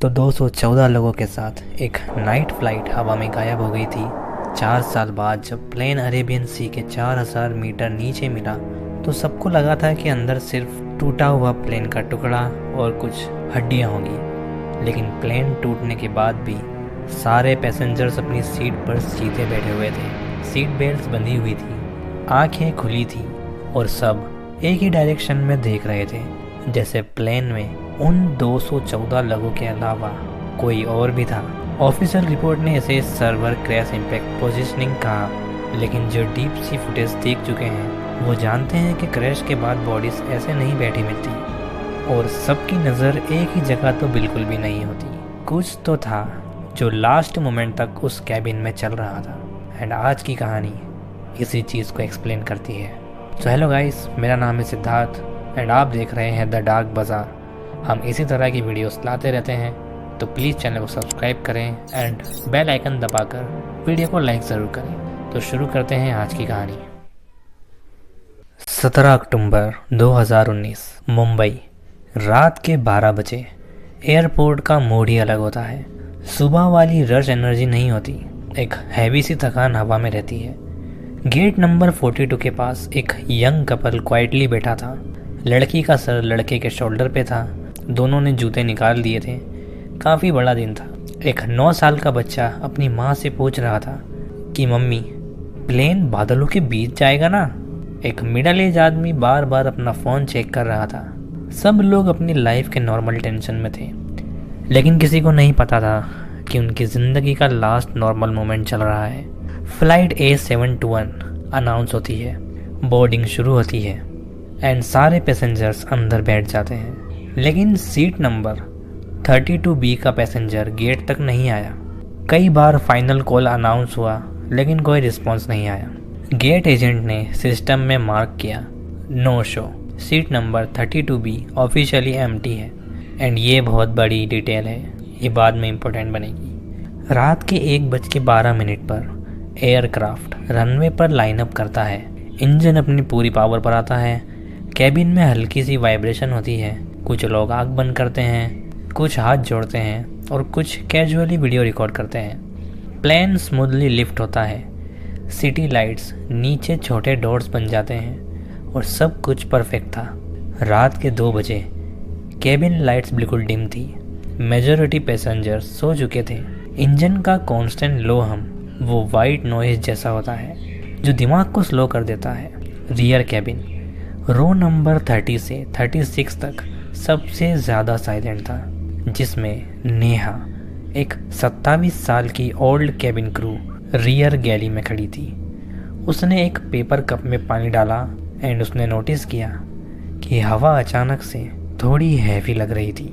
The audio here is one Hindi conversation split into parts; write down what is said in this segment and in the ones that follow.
तो 214 लोगों के साथ एक नाइट फ्लाइट हवा में गायब हो गई थी। 4 साल बाद जब प्लेन अरेबियन सी के 4000 मीटर नीचे मिला तो सबको लगा था कि अंदर सिर्फ टूटा हुआ प्लेन का टुकड़ा और कुछ हड्डियां होंगी। लेकिन प्लेन टूटने के बाद भी सारे पैसेंजर्स अपनी सीट पर सीधे बैठे हुए थे। सीट बेल्ट्स बंधी हुई थी, आंखें खुली थी और सब एक ही डायरेक्शन में देख रहे थे, जैसे प्लेन में उन 214 लोगों के अलावा कोई और भी था। ऑफिशियल रिपोर्ट ने इसे सर्वर क्रैश इम्पैक्ट पोजीशनिंग कहा, लेकिन जो डीप सी फुटेज देख चुके हैं वो जानते हैं कि क्रैश के बाद बॉडीज ऐसे नहीं बैठी मिलती और सबकी नज़र एक ही जगह तो बिल्कुल भी नहीं होती। कुछ तो था जो लास्ट मोमेंट तक उस कैबिन में चल रहा था। एंड आज की कहानी इसी चीज़ को एक्सप्लेन करती है। तो हेलो गाइस, मेरा नाम है सिद्धार्थ एंड आप देख रहे हैं द डार्क बाज़ार। हम इसी तरह की वीडियोस लाते रहते हैं, तो प्लीज़ चैनल को सब्सक्राइब करें एंड बेल आइकन दबाकर वीडियो को लाइक ज़रूर करें। तो शुरू करते हैं आज की कहानी। 17 अक्टूबर 2019 मुंबई, रात के 12 बजे। एयरपोर्ट का मूड ही अलग होता है। सुबह वाली रश एनर्जी नहीं होती, एक हैवी सी थकान हवा में रहती है। गेट नंबर 42 के पास एक यंग कपल क्वाइटली बैठा था। लड़की का सर लड़के के शोल्डर पे था। दोनों ने जूते निकाल दिए थे। काफ़ी बड़ा दिन था। एक 9 साल का बच्चा अपनी माँ से पूछ रहा था कि मम्मी, प्लेन बादलों के बीच जाएगा ना? एक मिडल एज आदमी बार बार अपना फ़ोन चेक कर रहा था। सब लोग अपनी लाइफ के नॉर्मल टेंशन में थे, लेकिन किसी को नहीं पता था कि उनकी ज़िंदगी का लास्ट नॉर्मल मोमेंट चल रहा है। फ़्लाइट A721 अनाउंस होती है, बोर्डिंग शुरू होती है एंड सारे पैसेंजर्स अंदर बैठ जाते हैं। लेकिन सीट नंबर 32B का पैसेंजर गेट तक नहीं आया। कई बार फाइनल कॉल अनाउंस हुआ, लेकिन कोई रिस्पॉन्स नहीं आया। गेट एजेंट ने सिस्टम में मार्क किया, no show. Seat number 32B officially empty है। एंड ये बहुत बड़ी डिटेल है, ये बाद में इम्पोर्टेंट बनेगी। रात के 1:12 पर एयरक्राफ्ट रनवे पर लाइनअप करता है। इंजन अपनी पूरी पावर पर आता है। कैबिन में हल्की सी वाइब्रेशन होती है। कुछ लोग आँख बंद करते हैं, कुछ हाथ जोड़ते हैं और कुछ कैजुअली वीडियो रिकॉर्ड करते हैं। प्लेन स्मूथली लिफ्ट होता है। सिटी लाइट्स नीचे छोटे डॉट्स बन जाते हैं और सब कुछ परफेक्ट था। रात के 2 बजे कैबिन लाइट्स बिल्कुल डिम थी। मेजॉरिटी पैसेंजर्स सो चुके थे। इंजन का कांस्टेंट लो हम वो वाइट नॉइज जैसा होता है जो दिमाग को स्लो कर देता है। रियर कैबिन रो नंबर 30 से 36 तक सबसे ज़्यादा साइलेंट था, जिसमें नेहा, एक 27 साल की ओल्ड कैबिन क्रू, रियर गैली में खड़ी थी। उसने एक पेपर कप में पानी डाला एंड उसने नोटिस किया कि हवा अचानक से थोड़ी हैवी लग रही थी,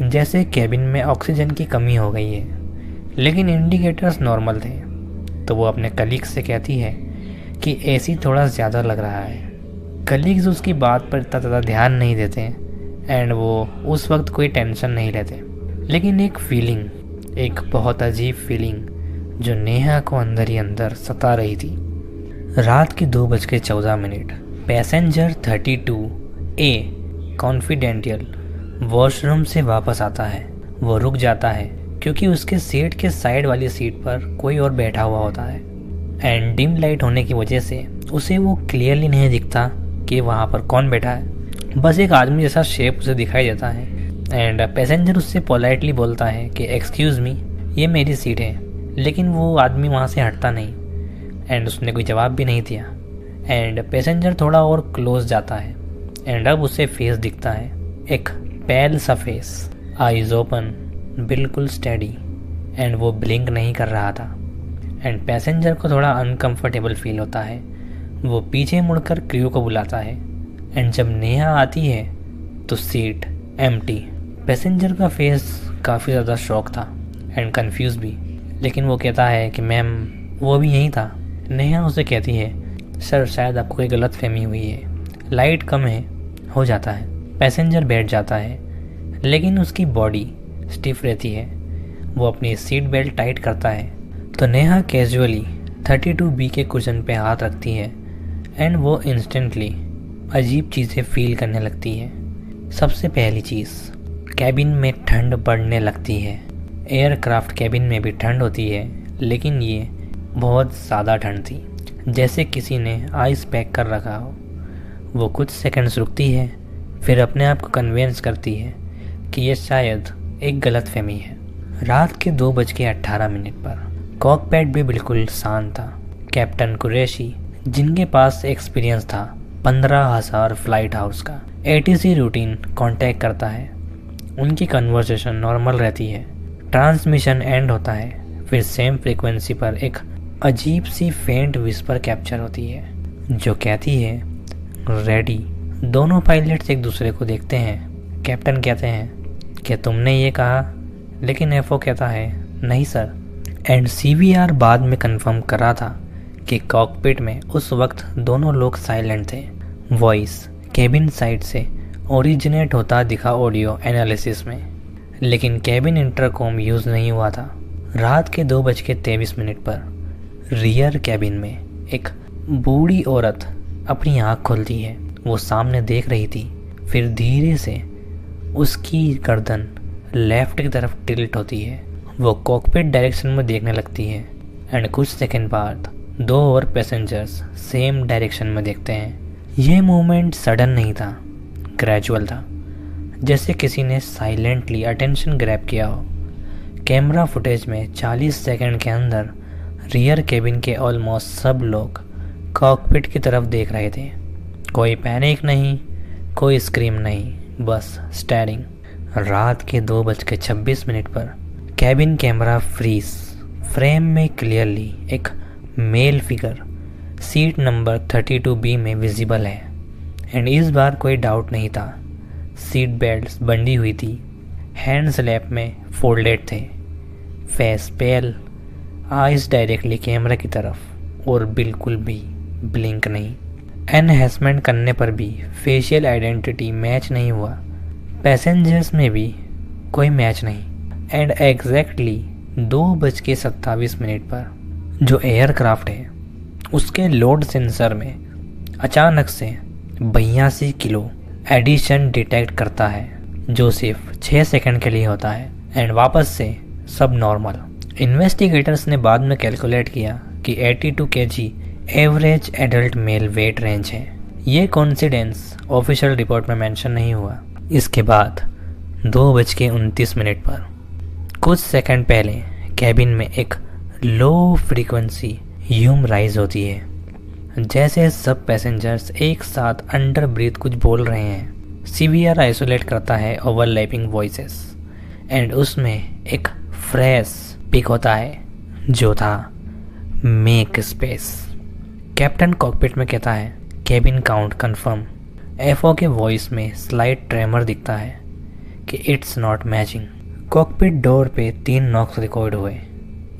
जैसे कैबिन में ऑक्सीजन की कमी हो गई है। लेकिन इंडिकेटर्स नॉर्मल थे। तो वो अपने कलीग से कहती है कि एसी थोड़ा ज़्यादा लग रहा है। कलीग्स उसकी बात पर इतना ज़्यादा ध्यान नहीं देते एंड वो उस वक्त कोई टेंशन नहीं लेते। लेकिन एक फीलिंग, एक बहुत अजीब फीलिंग जो नेहा को अंदर ही अंदर सता रही थी। रात के 2:14 पैसेंजर 32A कॉन्फिडेंशियल वॉशरूम से वापस आता है। वो रुक जाता है क्योंकि उसके सीट के साइड वाली सीट पर कोई और बैठा हुआ होता है एंड डिम लाइट होने की वजह से उसे वो क्लियरली नहीं दिखता कि वहाँ पर कौन बैठा है। बस एक आदमी जैसा शेप उसे दिखाई देता है एंड पैसेंजर उससे पोलाइटली बोलता है कि एक्सक्यूज़ मी, ये मेरी सीट है। लेकिन वो आदमी वहाँ से हटता नहीं एंड उसने कोई जवाब भी नहीं दिया। एंड पैसेंजर थोड़ा और क्लोज जाता है एंड अब उसे फेस दिखता है, एक पैल सा फेस, आईज ओपन, बिल्कुल स्टेडी एंड वो ब्लिंक नहीं कर रहा था। एंड पैसेंजर को थोड़ा अनकंफर्टेबल फील होता है। वो पीछे मुड़कर क्रू को बुलाता है एंड जब नेहा आती है तो सीट एम्प्टी। पैसेंजर का फेस काफ़ी ज़्यादा शॉक था एंड कंफ्यूज भी, लेकिन वो कहता है कि मैम वो भी यहीं था। नेहा उसे कहती है, सर शायद आपको कोई गलत फहमी हुई है, लाइट कम है, हो जाता है। पैसेंजर बैठ जाता है, लेकिन उसकी बॉडी स्टिफ रहती है। वो अपनी सीट बेल्ट टाइट करता है तो नेहा कैजुअली 32B के कुशन पे हाथ रखती है एंड वो इंस्टेंटली अजीब चीज़ें फील करने लगती है। सबसे पहली चीज़, कैबिन में ठंड बढ़ने लगती है। एयरक्राफ्ट कैबिन में भी ठंड होती है, लेकिन ये बहुत ज़्यादा ठंड थी, जैसे किसी ने आइस पैक कर रखा हो। वो कुछ सेकंड्स रुकती है, फिर अपने आप को कन्विंस करती है कि ये शायद एक गलतफहमी है। रात के 2:18 पर कॉकपिट भी बिल्कुल शांत था। कैप्टन कुरैशी, जिनके पास एक्सपीरियंस था 15,000 फ्लाइट हाउस का, एटीसी रूटीन कांटेक्ट करता है। उनकी कन्वर्सेशन नॉर्मल रहती है। ट्रांसमिशन एंड होता है, फिर सेम फ्रीक्वेंसी पर एक अजीब सी फेंट विस्पर कैप्चर होती है जो कहती है रेडी। दोनों पायलट्स एक दूसरे को देखते हैं। कैप्टन कहते हैं कि तुमने ये कहा, लेकिन एफओ कहता है नहीं सर। एंड सीवीआर बाद में कंफर्म करा था कि कॉकपिट में उस वक्त दोनों लोग साइलेंट थे। वॉइस केबिन साइड से ओरिजिनेट होता दिखा ऑडियो एनालिसिस में, लेकिन केबिन इंटरकॉम यूज़ नहीं हुआ था। रात के 2:23 पर रियर केबिन में एक बूढ़ी औरत अपनी आँख खोलती है। वो सामने देख रही थी, फिर धीरे से उसकी गर्दन लेफ्ट की तरफ टिल्ट होती है। वो कॉकपिट डायरेक्शन में देखने लगती है एंड कुछ सेकंड बाद 2 और पैसेंजर्स सेम डायरेक्शन में देखते हैं। ये मूवमेंट सडन नहीं था, ग्रेजुअल था, जैसे किसी ने साइलेंटली अटेंशन ग्रैब किया हो। कैमरा फुटेज में 40 सेकंड के अंदर रियर केबिन के ऑलमोस्ट सब लोग कॉकपिट की तरफ देख रहे थे। कोई पैनिक नहीं, कोई स्क्रीम नहीं, बस स्टेयरिंग। रात के 2:26 पर कैबिन कैमरा फ्रीज। फ्रेम में क्लियरली एक male figure seat number 32B में विजिबल है। एंड इस बार कोई डाउट नहीं था। सीट बेल्ट्स बंधी हुई थी, हैंड्स लैप में फोल्डेड थे, फेस पेल, आइज डायरेक्टली कैमरा की तरफ और बिल्कुल भी ब्लिंक नहीं। एनहेंसमेंट करने पर भी फेशियल आइडेंटिटी मैच नहीं हुआ। पैसेंजर्स में भी कोई मैच नहीं। एंड एग्जैक्टली 2:27 पर जो एयरक्राफ्ट है उसके लोड सेंसर में अचानक से 82 किलो एडिशन डिटेक्ट करता है, जो सिर्फ 6 सेकंड के लिए होता है। एंड वापस से सब नॉर्मल। इन्वेस्टिगेटर्स ने बाद में कैलकुलेट किया कि 82 kg average adult male weight range है। ये कोइंसिडेंस ऑफिशियल रिपोर्ट में मेंशन नहीं हुआ। इसके बाद 2:29 पर कुछ सेकंड पहले कैबिन में एक लो फ्रीक्वेंसी ह्यूम राइज होती है, जैसे सब पैसेंजर्स एक साथ अंडर ब्रीथ कुछ बोल रहे हैं। सीवीआर आइसोलेट करता है ओवरलैपिंग वॉइसेस एंड उसमें एक फ्रेश पिक होता है जो था मेक स्पेस। कैप्टन कॉकपिट में कहता है केबिन काउंट कंफर्म। एफओ के वॉइस में स्लाइट ट्रेमर दिखता है कि it's not matching. Cockpit door पे 3 नॉक्स रिकॉर्ड हुए।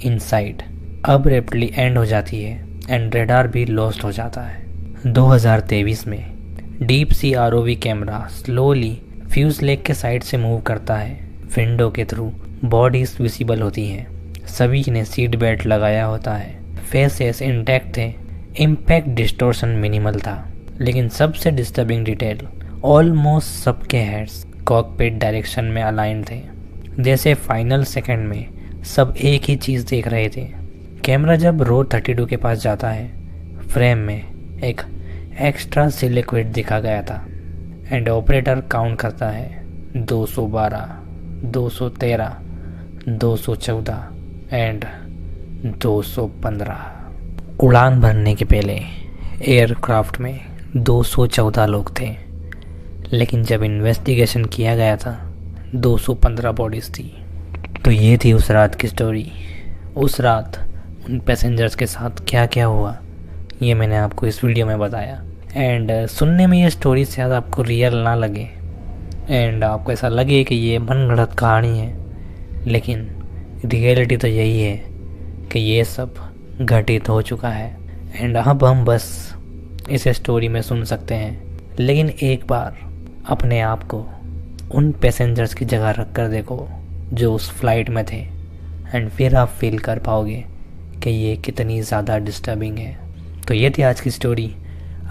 इनसाइड अब्रप्टली एंड हो जाती है एंड रेडार भी लॉस्ट हो जाता है। 2023 में deep sea ROV camera slowly fuse lake के साइड से मूव करता है। विंडो के थ्रू बॉडीज विजिबल होती हैं। सभी ने सीट बेल्ट लगाया होता है। फेसेस इंटैक्ट थे। इम्पैक्ट डिस्टोर्शन मिनिमल था, लेकिन सबसे डिस्टर्बिंग डिटेल ऑलमोस्ट सबके हेड्स कॉकपिट डायरेक्शन में अलाइन थे, जैसे फाइनल सेकंड में सब एक ही चीज़ देख रहे थे। कैमरा जब रो 32 के पास जाता है, फ्रेम में एक एक्स्ट्रा सिलिक्विड दिखा गया था एंड ऑपरेटर काउंट करता है 212, 213, 214 एंड 215। उड़ान भरने के पहले एयरक्राफ्ट में 214 लोग थे, लेकिन जब इन्वेस्टिगेशन किया गया था 215 बॉडीज़ थी। तो ये थी उस रात की स्टोरी। उस रात उन पैसेंजर्स के साथ क्या क्या हुआ ये मैंने आपको इस वीडियो में बताया। एंड सुनने में ये स्टोरी शायद आपको रियल ना लगे एंड आपको ऐसा लगे कि ये मनगढ़ंत कहानी है, लेकिन रियलिटी तो यही है कि ये सब घटित हो चुका है। एंड अब हम बस इस स्टोरी में सुन सकते हैं, लेकिन एक बार अपने आप को उन पैसेंजर्स की जगह रख कर देखो जो उस फ्लाइट में थे, एंड फिर आप फील कर पाओगे कि ये कितनी ज़्यादा डिस्टर्बिंग है। तो ये थी आज की स्टोरी।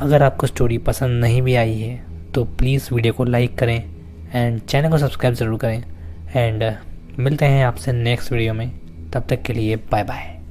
अगर आपको स्टोरी पसंद नहीं भी आई है तो प्लीज़ वीडियो को लाइक करें एंड चैनल को सब्सक्राइब ज़रूर करें। एंड मिलते हैं आपसे नेक्स्ट वीडियो में, तब तक के लिए बाय बाय।